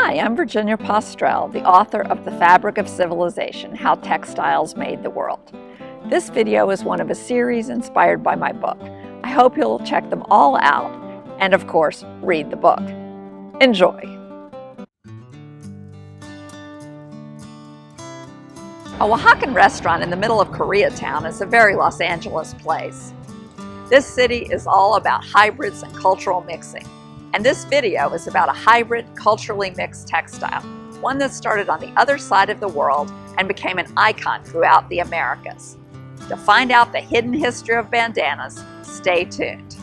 Hi, I'm Virginia Postrel, the author of The Fabric of Civilization: How Textiles Made the World. This video is one of a series inspired by my book. I hope you'll check them all out and, of course, read the book. Enjoy! A Oaxacan restaurant in the middle of Koreatown is a very Los Angeles place. This city is all about hybrids and cultural mixing. And this video is about a hybrid, culturally mixed textile, one that started on the other side of the world and became an icon throughout the Americas. To find out the hidden history of bandanas, stay tuned.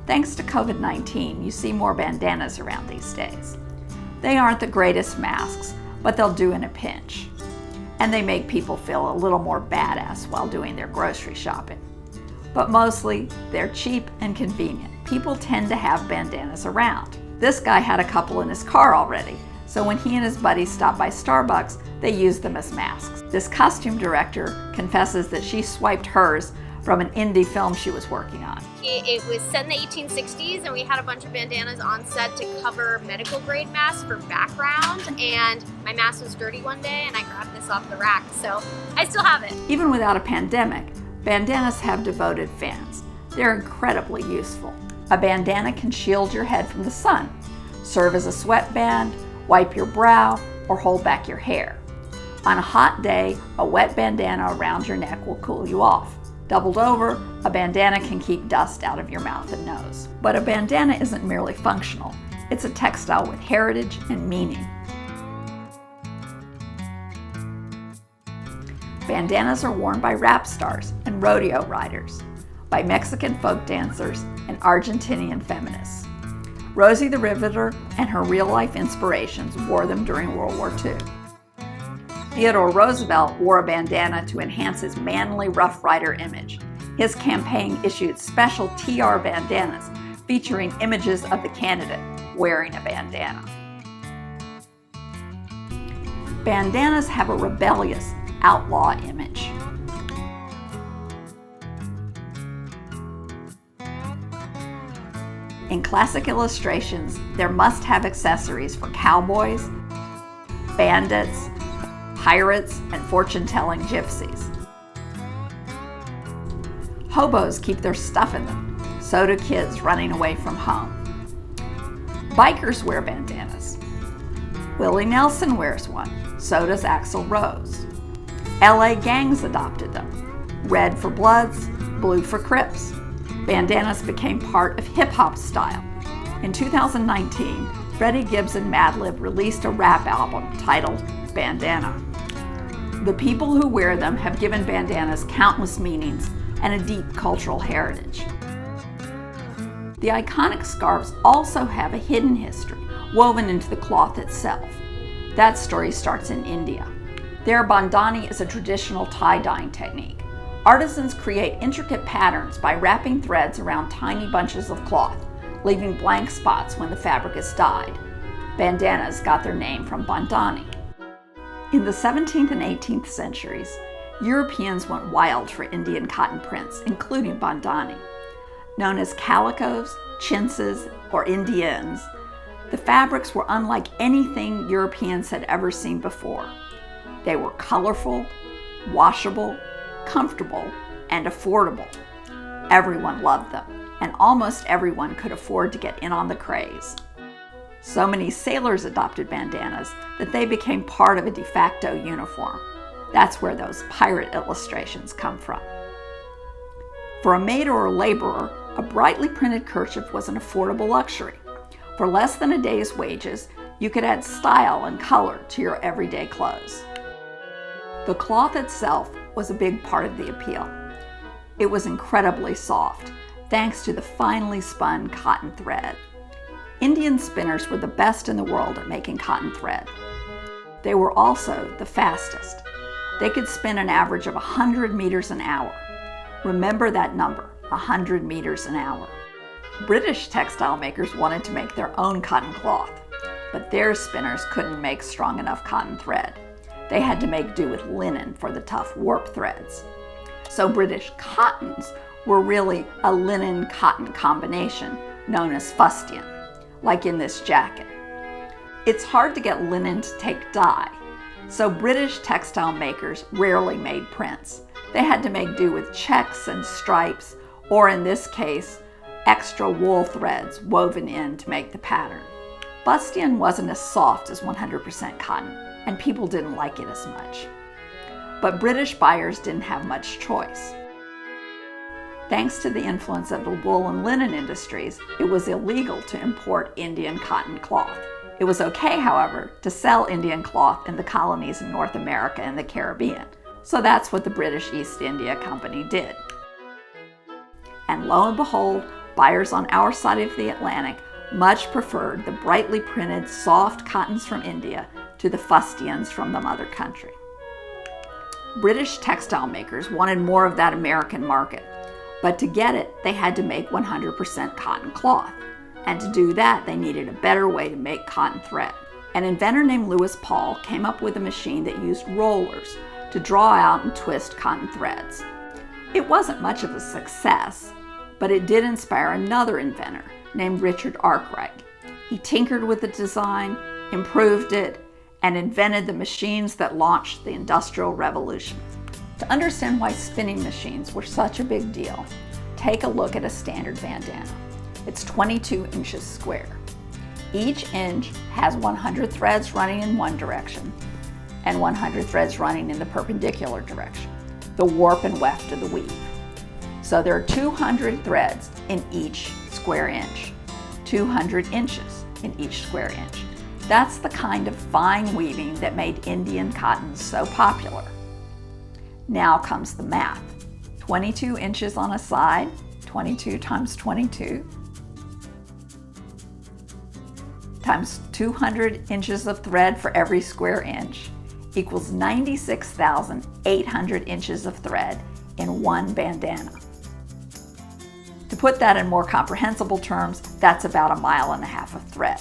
Thanks to COVID-19, you see more bandanas around these days. They aren't the greatest masks, but they'll do in a pinch. And they make people feel a little more badass while doing their grocery shopping. But mostly, they're cheap and convenient. People tend to have bandanas around. This guy had a couple in his car already, so when he and his buddies stopped by Starbucks, they used them as masks. This costume director confesses that she swiped hers from an indie film she was working on. It was set in the 1860s, and we had a bunch of bandanas on set to cover medical grade masks for background, and my mask was dirty one day and I grabbed this off the rack, so I still have it. Even without a pandemic, bandanas have devoted fans. They're incredibly useful. A bandana can shield your head from the sun, serve as a sweatband, wipe your brow, or hold back your hair. On a hot day, a wet bandana around your neck will cool you off. Doubled over, a bandana can keep dust out of your mouth and nose. But a bandana isn't merely functional. It's a textile with heritage and meaning. Bandanas are worn by rap stars and rodeo riders, by Mexican folk dancers and Argentinian feminists. Rosie the Riveter and her real-life inspirations wore them during World War II. Theodore Roosevelt wore a bandana to enhance his manly Rough Rider image. His campaign issued special TR bandanas featuring images of the candidate wearing a bandana. Bandanas have a rebellious, outlaw image. In classic illustrations, there must have accessories for cowboys, bandits, pirates, and fortune-telling gypsies. Hobos keep their stuff in them, so do kids running away from home. Bikers wear bandanas. Willie Nelson wears one, so does Axl Rose. LA gangs adopted them. Red for Bloods, blue for Crips. Bandanas became part of hip-hop style. In 2019, Freddie Gibbs and Madlib released a rap album titled Bandana. The people who wear them have given bandanas countless meanings and a deep cultural heritage. The iconic scarves also have a hidden history woven into the cloth itself. That story starts in India. There, bandani is a traditional tie-dyeing technique. Artisans create intricate patterns by wrapping threads around tiny bunches of cloth, leaving blank spots when the fabric is dyed. Bandanas got their name from bandani. In the 17th and 18th centuries, Europeans went wild for Indian cotton prints, including bandani. Known as calicos, chintzes, or Indiennes, the fabrics were unlike anything Europeans had ever seen before. They were colorful, washable, comfortable, and affordable. Everyone loved them, and almost everyone could afford to get in on the craze. So many sailors adopted bandanas that they became part of a de facto uniform. That's where those pirate illustrations come from. For a maid or a laborer, a brightly printed kerchief was an affordable luxury. For less than a day's wages, you could add style and color to your everyday clothes. The cloth itself was a big part of the appeal. It was incredibly soft, thanks to the finely spun cotton thread. Indian spinners were the best in the world at making cotton thread. They were also the fastest. They could spin an average of 100 meters an hour. Remember that number, 100 meters an hour. British textile makers wanted to make their own cotton cloth, but their spinners couldn't make strong enough cotton thread. They had to make do with linen for the tough warp threads. So British cottons were really a linen-cotton combination known as fustian, like in this jacket. It's hard to get linen to take dye, so British textile makers rarely made prints. They had to make do with checks and stripes, or in this case, extra wool threads woven in to make the pattern. Fustian wasn't as soft as 100% cotton, and people didn't like it as much. But British buyers didn't have much choice. Thanks to the influence of the wool and linen industries, it was illegal to import Indian cotton cloth. It was okay, however, to sell Indian cloth in the colonies in North America and the Caribbean. So that's what the British East India Company did. And lo and behold, buyers on our side of the Atlantic much preferred the brightly printed, soft cottons from India to the fustians from the mother country. British textile makers wanted more of that American market, but to get it, they had to make 100% cotton cloth. And to do that, they needed a better way to make cotton thread. An inventor named Lewis Paul came up with a machine that used rollers to draw out and twist cotton threads. It wasn't much of a success, but it did inspire another inventor named Richard Arkwright. He tinkered with the design, improved it, and invented the machines that launched the Industrial Revolution. To understand why spinning machines were such a big deal, take a look at a standard bandana. It's 22 inches square. Each inch has 100 threads running in one direction and 100 threads running in the perpendicular direction, the warp and weft of the weave. So there are 200 threads in each square inch, 200 inches in each square inch. That's the kind of fine weaving that made Indian cotton so popular. Now comes the math. 22 inches on a side, 22 times 22, times 200 inches of thread for every square inch equals 96,800 inches of thread in one bandana. To put that in more comprehensible terms, that's about 1.5 miles of thread.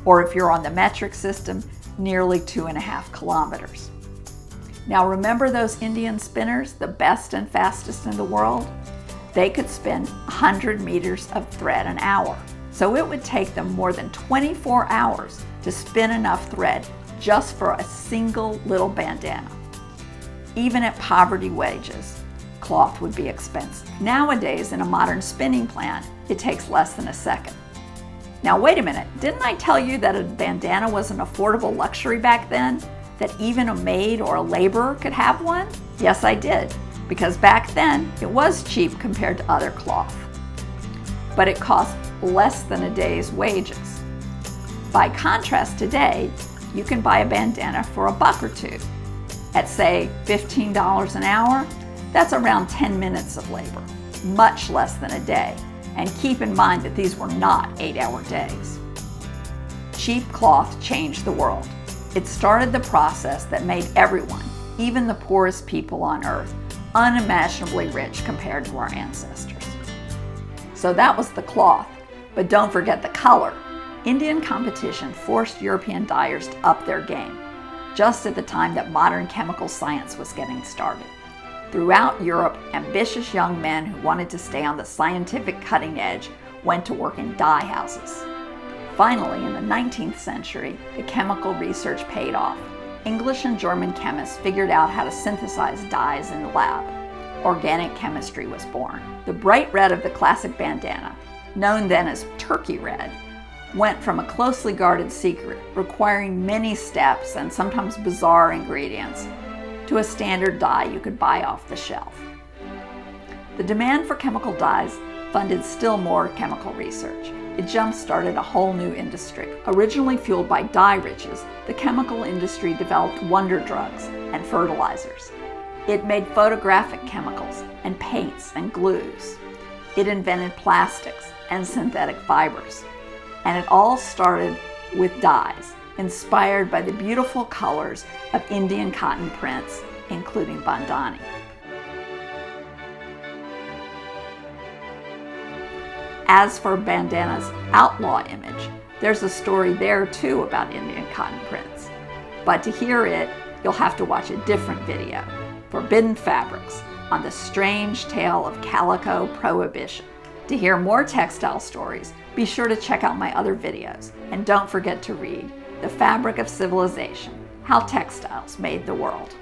Or if you're on the metric system, nearly 2.5 kilometers. Now remember those Indian spinners, the best and fastest in the world? They could spin 100 meters of thread an hour. So it would take them more than 24 hours to spin enough thread just for a single little bandana. Even at poverty wages, cloth would be expensive. Nowadays, in a modern spinning plant, it takes less than a second. Now wait a minute, didn't I tell you that a bandana was an affordable luxury back then? That even a maid or a laborer could have one? Yes, I did, because back then it was cheap compared to other cloth. But it cost less than a day's wages. By contrast, today, you can buy a bandana for $1 or $2. At say $15 an hour, that's around 10 minutes of labor, much less than a day. And keep in mind that these were not 8-hour days. Cheap cloth changed the world. It started the process that made everyone, even the poorest people on earth, unimaginably rich compared to our ancestors. So that was the cloth, but don't forget the color. Indian competition forced European dyers to up their game, just at the time that modern chemical science was getting started. Throughout Europe, ambitious young men who wanted to stay on the scientific cutting edge went to work in dye houses. Finally, in the 19th century, the chemical research paid off. English and German chemists figured out how to synthesize dyes in the lab. Organic chemistry was born. The bright red of the classic bandana, known then as turkey red, went from a closely guarded secret, requiring many steps and sometimes bizarre ingredients, to a standard dye you could buy off the shelf. The demand for chemical dyes funded still more chemical research. It jump-started a whole new industry. Originally fueled by dye riches, the chemical industry developed wonder drugs and fertilizers. It made photographic chemicals and paints and glues. It invented plastics and synthetic fibers. And it all started with dyes, inspired by the beautiful colors of Indian cotton prints, including bandana. As for bandana's outlaw image, there's a story there too about Indian cotton prints. But to hear it, you'll have to watch a different video, Forbidden Fabrics, on the strange tale of calico prohibition. To hear more textile stories, be sure to check out my other videos, and don't forget to read. The fabric of civilization, how textiles made the world.